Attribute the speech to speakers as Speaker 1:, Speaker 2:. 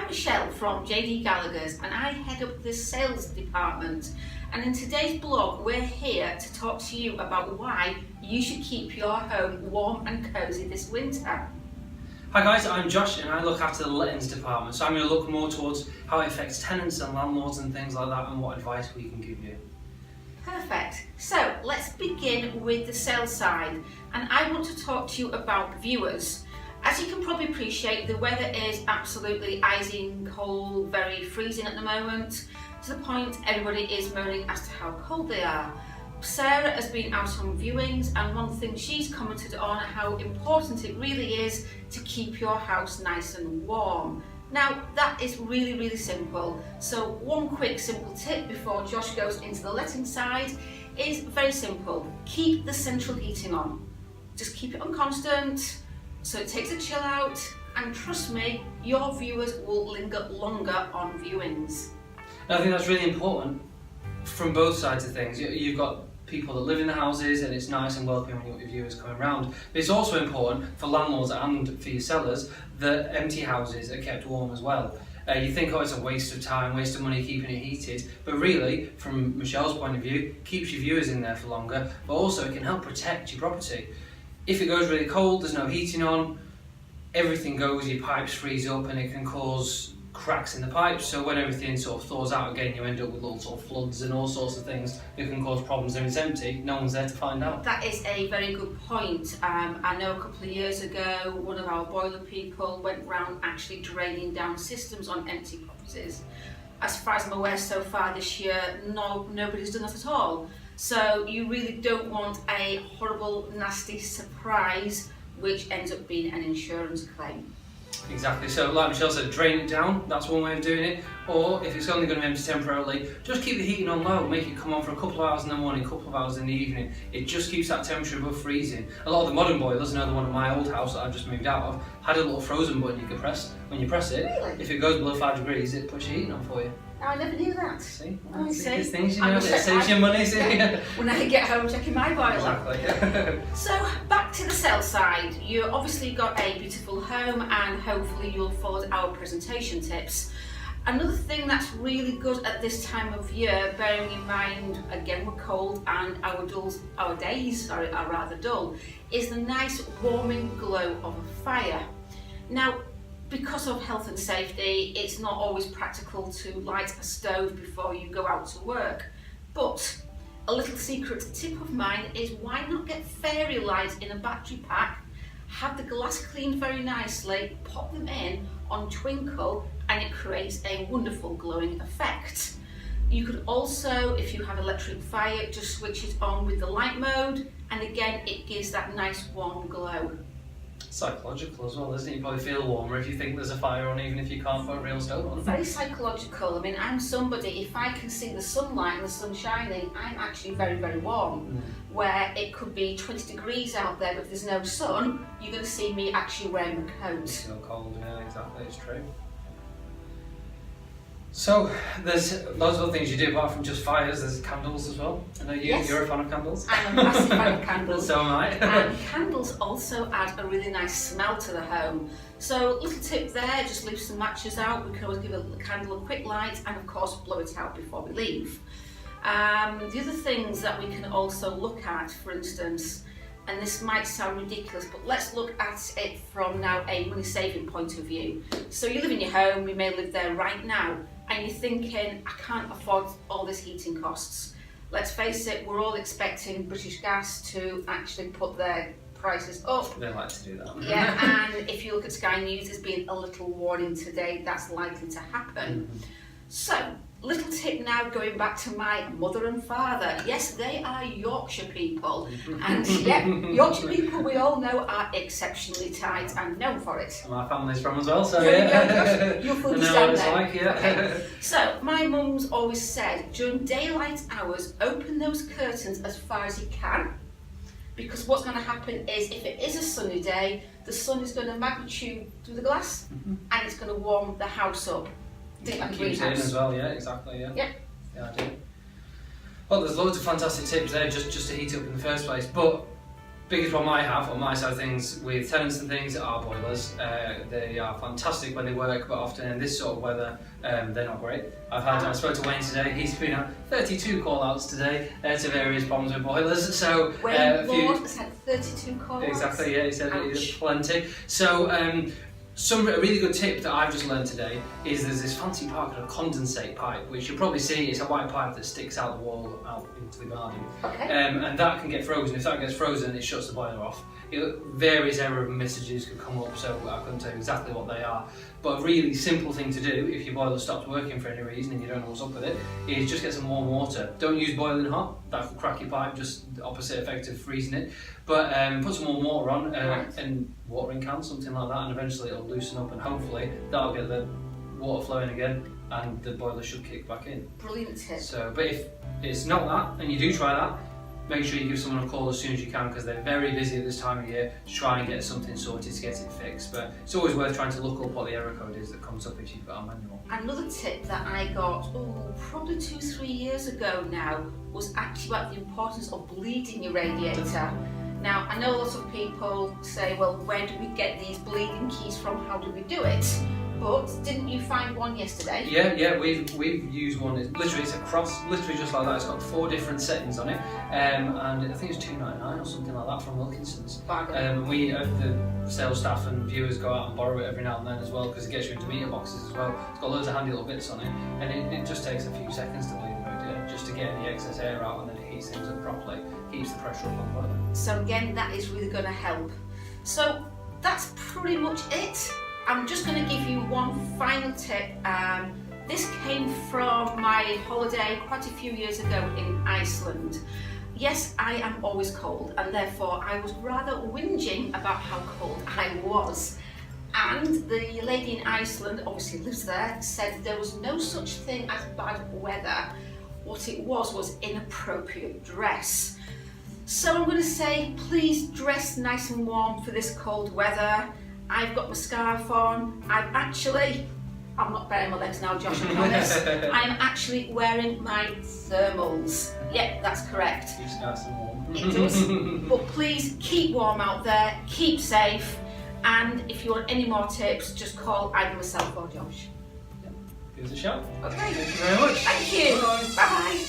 Speaker 1: I'm Michelle from JD Gallagher's and I head up the sales department, and in today's blog we're here to talk to you about why you should keep your home warm and cosy this winter.
Speaker 2: Hi guys, I'm Josh and I look after the lettings department, so I'm going to look more towards how it affects tenants and landlords and things like that and what advice we can give you.
Speaker 1: Perfect. So let's begin with the sales side, and I want to talk to you about viewers. As you can probably appreciate, the weather is absolutely icing cold, very freezing at the moment, to the point everybody is moaning as to how cold they are. Sarah has been out on viewings, and one thing she's commented on how important it really is to keep your house nice and warm. Now that is really simple, so one quick simple tip before Josh goes into the letting side is very simple. Keep the central heating on. Just keep it on constant, so it takes a chill out, and trust me, your viewers will linger longer on viewings.
Speaker 2: Now, I think that's really important from both sides of things. You've got people that live in the houses and it's nice and welcoming when you've got your viewers coming around. But it's also important for landlords and for your sellers that empty houses are kept warm as well. You think, oh, it's a waste of time, waste of money keeping it heated, but really, from Michelle's point of view, keeps your viewers in there for longer, but also it can help protect your property. If it goes really cold, there's no heating on, everything goes, your pipes freeze up and it can cause cracks in the pipes, so when everything sort of thaws out again, you end up with little sort of floods and all sorts of things that can cause problems. If it's empty, no one's there to find out.
Speaker 1: That is a very good point. I know a couple of years ago, one of our boiler people went round actually draining down systems on empty properties. As far as I'm aware, so far this year, nobody's done that at all. So you really don't want a horrible, nasty surprise which ends up being an insurance claim.
Speaker 2: Exactly, so like Michelle said, drain it down, that's one way of doing it. Or if it's only going to be empty temporarily, just keep the heating on low, make it come on for a couple of hours in the morning, a couple of hours in the evening. It just keeps that temperature above freezing. A lot of the modern boilers, another one at my old house that I've just moved out of, had a little frozen button you could press. When you press it,
Speaker 1: really?
Speaker 2: If it goes below 5 degrees, it puts your heating on for you.
Speaker 1: I never knew that.
Speaker 2: See?
Speaker 1: Oh, see?
Speaker 2: These things, you know, it saves you money.
Speaker 1: Yeah. When I get home, checking my boiler.
Speaker 2: Exactly.
Speaker 1: So back to the sales side. You obviously got a beautiful home, and hopefully you'll follow our presentation tips. Another thing that's really good at this time of year, bearing in mind again we're cold and our days are rather dull, is the nice warming glow of a fire. Now, because of health and safety, it's not always practical to light a stove before you go out to work. But a little secret tip of mine is, why not get fairy lights in a battery pack, have the glass cleaned very nicely, pop them in on twinkle, and it creates a wonderful glowing effect. You could also, if you have electric fire, just switch it on with the light mode, and again it gives that nice warm glow.
Speaker 2: Psychological as well, isn't it? You probably feel warmer if you think there's a fire on, even if you can't put a real stove on.
Speaker 1: Very psychological. I mean, I'm somebody, if I can see the sunlight and the sun shining, I'm actually very warm. Where it could be 20 degrees out there, but if there's no sun, you're going to see me actually wearing a coat.
Speaker 2: It's still cold, yeah, exactly, it's true. So, there's loads of other things you do apart from just fires. There's candles as well. I know you're a fan of candles.
Speaker 1: I'm a massive fan of candles.
Speaker 2: So am I.
Speaker 1: And candles also add a really nice smell to the home. So, little tip there, just leave some matches out. We can always give a candle a quick light, and of course blow it out before we leave. The other things that we can also look at, for instance, and this might sound ridiculous, but let's look at it from now a money saving point of view. So you live in your home, you may live there right now, and you're thinking, I can't afford all this heating costs. Let's face it, we're all expecting British Gas to actually put their prices up.
Speaker 2: They like to do that.
Speaker 1: Yeah, and if you look at Sky News, there's been a little warning today that's likely to happen. So, little tip now, going back to my mother and father. Yes, they are Yorkshire people, and yeah, Yorkshire people we all know are exceptionally tight and known for it.
Speaker 2: My family's from as well, so
Speaker 1: yeah. You'll
Speaker 2: I know what it's
Speaker 1: then.
Speaker 2: like, yeah.
Speaker 1: Okay. So, my mum's always said, during daylight hours, open those curtains as far as you can, because what's going to happen is, if it is a sunny day, the sun is going to magnitude through the glass, and it's going to warm the house up.
Speaker 2: Keeps it in as well, yeah, exactly, yeah.
Speaker 1: Yeah.
Speaker 2: Yeah, I do. Well, there's loads of fantastic tips there just to heat up in the first place, but biggest problem I have on my side of things with tenants and things are boilers. They are fantastic when they work, but often in this sort of weather, they're not great. I spoke to Wayne today. He's been at 32 call-outs today to various problems with boilers. So
Speaker 1: Wayne Ward has had 32 call-outs.
Speaker 2: Exactly, yeah, he said it's plenty. So a really good tip that I've just learned today is there's this fancy part called a condensate pipe, which you'll probably see. It's a white pipe that sticks out the wall out into the garden.
Speaker 1: Okay.
Speaker 2: And that can get frozen. If that gets frozen, it shuts the boiler off. Various error messages could come up, so I couldn't tell you exactly what they are. But a really simple thing to do if your boiler stops working for any reason and you don't know what's up with it is just get some warm water. Don't use boiling hot, that will crack your pipe, just the opposite effect of freezing it. But put some warm water on and watering can, something like that, and eventually it'll loosen up and hopefully that'll get the water flowing again and the boiler should kick back in.
Speaker 1: Brilliant tip.
Speaker 2: So, but if it's not that and you do try that, make sure you give someone a call as soon as you can because they're very busy at this time of year to try and get something sorted to get it fixed. But it's always worth trying to look up what the error code is that comes up if you've got a manual.
Speaker 1: Another tip that I got, probably 2-3 years ago now, was actually about the importance of bleeding your radiator. Now, I know lots of people say, well, where do we get these bleeding keys from? How do we do it? But didn't you find one yesterday?
Speaker 2: Yeah, we've used one. It's a cross, literally just like that. It's got 4 different settings on it, and I think it's £2.99 or something like that from Wilkinson's. We, the sales staff and viewers, go out and borrow it every now and then as well because it gets you into meter boxes as well. It's got loads of handy little bits on it, and it just takes a few seconds to bleed the radiator just to get any excess air out, and then it heats things up properly, keeps the pressure up on the boiler.
Speaker 1: So again, that is really going to help. So that's pretty much it. I'm just going to give you one final tip. This came from my holiday quite a few years ago in Iceland. Yes, I am always cold, and therefore I was rather whinging about how cold I was. And the lady in Iceland, obviously lives there, said there was no such thing as bad weather. What it was inappropriate dress. So I'm going to say, please dress nice and warm for this cold weather. I've got my scarf on. I'm not baring my legs now, Josh, I promise. I'm actually wearing my thermals. Yep, that's correct.
Speaker 2: Keeps nice and warm.
Speaker 1: It does. But please keep warm out there, keep safe, and if you want any more tips, just call either myself or Josh.
Speaker 2: Give us a shout.
Speaker 1: Okay.
Speaker 2: Thank you very much.
Speaker 1: Thank you.
Speaker 2: Bye.
Speaker 1: Bye.